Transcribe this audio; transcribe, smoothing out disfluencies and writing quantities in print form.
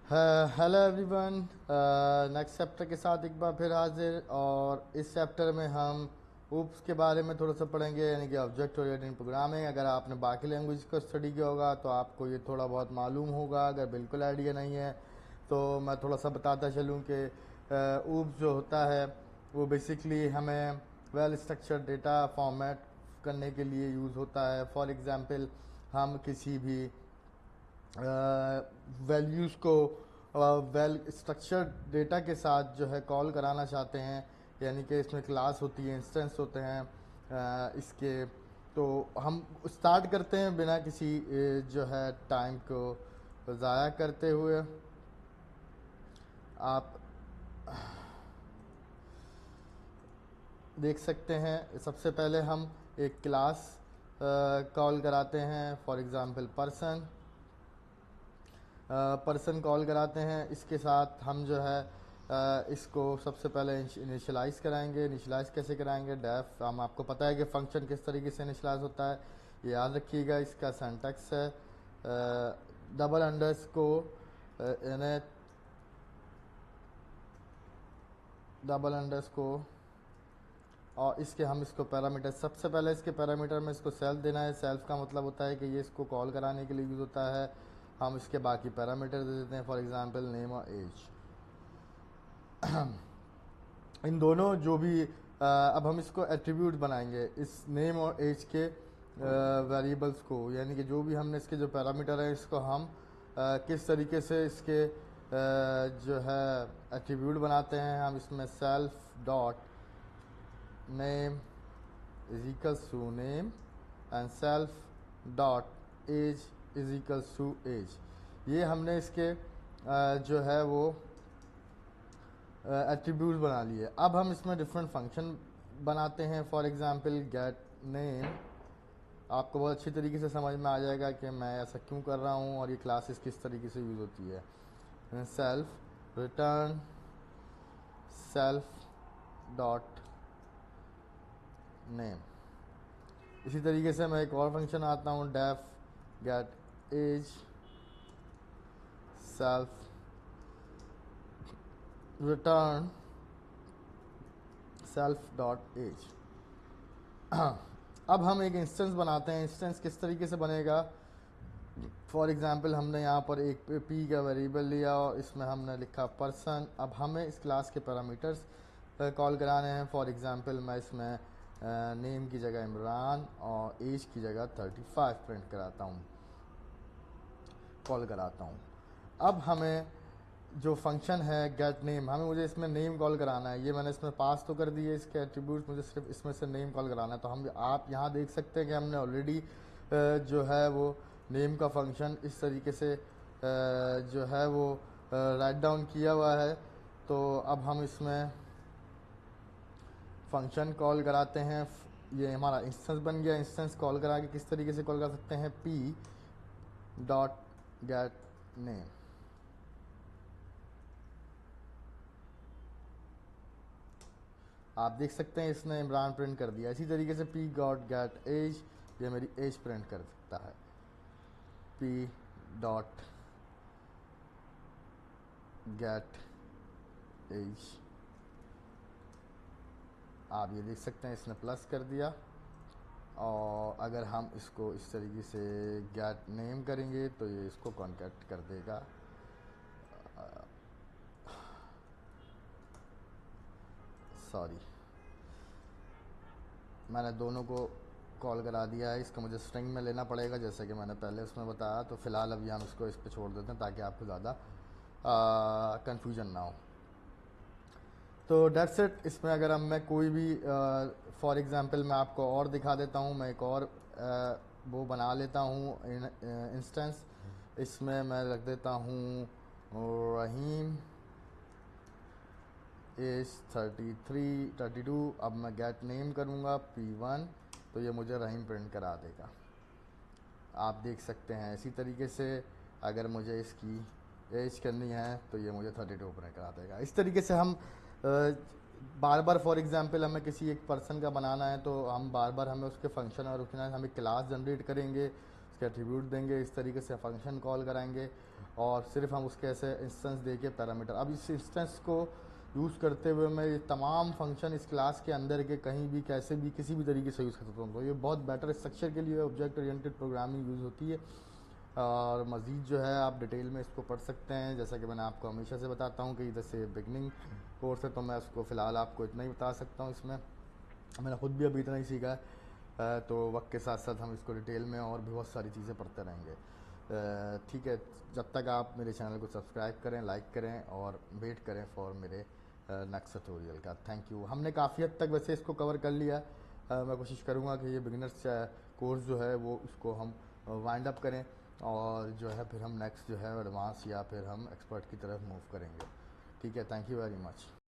Hello everyone. Next chapter के साथ एक बार फिर हाजिर। और इस चैप्टर में हम ऊप्स के बारे में थोड़ा सा पढ़ेंगे, यानी कि ऑब्जेक्ट ओरिएंटेड प्रोग्रामिंग। अगर आपने बाकी लैंग्वेज को स्टडी किया होगा तो आपको ये थोड़ा बहुत मालूम होगा, अगर बिल्कुल आइडिया नहीं है तो मैं थोड़ा सा बताता चलूँ कि ऊप्स जो होता है वो बेसिकली हमें वेल स्ट्रक्चर्ड डेटा फॉर्मेट करने के लिए यूज़ होता है। फॉर एग्ज़ाम्पल, हम किसी भी वैल्यूज़ को वेल स्ट्रक्चर्ड डेटा के साथ जो है कॉल कराना चाहते हैं, यानी कि इसमें क्लास होती है, इंस्टेंस होते हैं इसके। तो हम स्टार्ट करते हैं बिना किसी जो है टाइम को ज़ाया करते हुए। आप देख सकते हैं सबसे पहले हम एक क्लास कॉल कराते हैं, फॉर एग्ज़ाम्पल पर्सन कॉल कराते हैं। इसके साथ हम जो है इसको सबसे पहले इनिशियलाइज़ कराएंगे। इनिशियलाइज़ कैसे कराएंगे? डेफ, हम आपको पता है कि फ़ंक्शन किस तरीके से इनिशियलाइज़ होता है, ये याद रखिएगा। इसका सिंटैक्स है डबल अंडरस्कोर यानी डबल अंडरस्कोर, और इसके हम इसको पैरामीटर, सबसे पहले इसके पैरामीटर में इसको सेल्फ देना है। सेल्फ का मतलब होता है कि ये इसको कॉल कराने के लिए यूज़ होता है। हम इसके बाकी पैरामीटर दे देते हैं, फॉर एग्जांपल नेम और एज। इन दोनों जो भी अब हम इसको एट्रीब्यूट बनाएंगे इस नेम और एज के वेरिएबल्स को, यानी कि जो भी हमने इसके जो पैरामीटर हैं इसको हम किस तरीके से इसके जो है एट्रीब्यूट बनाते हैं। हम इसमें self dot name is equals to name and self dot age is equals to age. ये हमने इसके जो है वो एट्रीब्यूट बना लिए। अब हम इसमें डिफरेंट फंक्शन बनाते हैं। फॉर एग्जांपल गेट नेम, आपको बहुत अच्छी तरीके से समझ में आ जाएगा कि मैं ऐसा क्यों कर रहा हूँ और ये क्लासेस किस तरीके से यूज़ होती है। Self return self dot name. इसी तरीके से मैं एक और फंक्शन आता हूँ, def get age self return self dot age. अब हम एक इंस्टेंस बनाते हैं। इंस्टेंस किस तरीके से बनेगा? फॉर एग्जांपल, हमने यहाँ पर एक पी का वेरिएबल लिया और इसमें हमने लिखा पर्सन। अब हमें इस क्लास के पैरामीटर्स कॉल कराने हैं। फॉर एग्जांपल, मैं इसमें नेम की जगह इमरान और एज की जगह 35 प्रिंट कराता हूँ, कॉल कराता हूँ। अब हमें जो फंक्शन है गेट नेम, मुझे इसमें नेम कॉल कराना है। ये मैंने इसमें पास तो कर दिए इसके एट्रीब्यूट, मुझे सिर्फ इसमें से नेम कॉल कराना है। तो हम आप यहाँ देख सकते हैं कि हमने ऑलरेडी जो है वो नेम का फंक्शन इस तरीके से जो है वो राइट डाउन किया हुआ है। तो अब हम इसमें फंक्शन कॉल कराते हैं। ये हमारा इंस्टेंस बन गया। इंस्टेंस कॉल करा के किस तरीके से कॉल कर सकते हैं? P dot gate name. आप देख सकते हैं इसने इमरान प्रिंट कर दिया। इसी तरीके से पी डॉट गेट एज, ये मेरी एज प्रिंट कर सकता है। पी डॉट गेट एज, आप ये देख सकते हैं इसने प्लस कर दिया। और अगर हम इसको इस तरीके से गेट नेम करेंगे तो ये इसको कॉन्टैक्ट कर देगा। सॉरी, मैंने दोनों को कॉल करा दिया है। इसका मुझे स्ट्रिंग में लेना पड़ेगा जैसे कि मैंने पहले उसमें बताया। तो फ़िलहाल अभी हम इसको इस पे छोड़ देते हैं ताकि आपको ज़्यादा कन्फ्यूजन ना हो। तो डेट्स इट। इसमें अगर हम मैं कोई भी फॉर एग्ज़ाम्पल मैं आपको और दिखा देता हूँ, मैं एक और वो बना लेता हूँ इंस्टेंस। इसमें मैं रख देता हूँ रहीम एज 32। अब मैं गेट नेम करूँगा P1, तो ये मुझे रहीम प्रिंट करा देगा। आप देख सकते हैं इसी तरीके से अगर मुझे इसकी एज करनी है तो ये मुझे 32 प्रिंट करा देगा। इस तरीके से हम बार बार, फॉर एग्जांपल हमें किसी एक पर्सन का बनाना है तो हम बार बार हमें उसके फंक्शन और उसके हमें क्लास जनरेट करेंगे। उसके एट्रीब्यूट देंगे, इस तरीके से फंक्शन कॉल कराएंगे और सिर्फ हम उसके ऐसे इंस्टेंस दे के पैरामीटर। अब इस इंस्टेंस को यूज़ करते हुए मैं ये तमाम फंक्शन इस क्लास के अंदर के कहीं भी कैसे भी किसी भी तरीके से यूज़ कर सकता हूँ। तो ये बहुत बेटर स्ट्रक्चर के लिए ऑब्जेक्ट ओरिएंटेड प्रोग्रामिंग यूज़ होती है। और मज़ीद जो है आप डिटेल में इसको पढ़ सकते हैं, जैसा कि मैंने आपको हमेशा से बताता हूँ कि इधर से बिगनिंग कोर्स है तो मैं उसको फ़िलहाल आपको इतना ही बता सकता हूँ। इसमें मैंने ख़ुद भी अभी इतना ही सीखा है, तो वक्त के साथ साथ हम इसको डिटेल में और भी बहुत सारी चीज़ें पढ़ते रहेंगे। ठीक है, जब तक आप मेरे चैनल को सब्सक्राइब करें, लाइक करें और वेट करें फॉर मेरे नेक्स्ट ट्यूटोरियल का। Thank you. हमने काफ़ी हद तक वैसे इसको कवर कर लिया। मैं कोशिश करूँगा कि ये बिगिनर्स कोर्स जो है वो उसको हम वाइंड अप करें और जो है फिर हम नेक्स्ट जो है एडवांस या फिर हम एक्सपर्ट की तरफ मूव करेंगे। ठीक है, थैंक यू वेरी मच।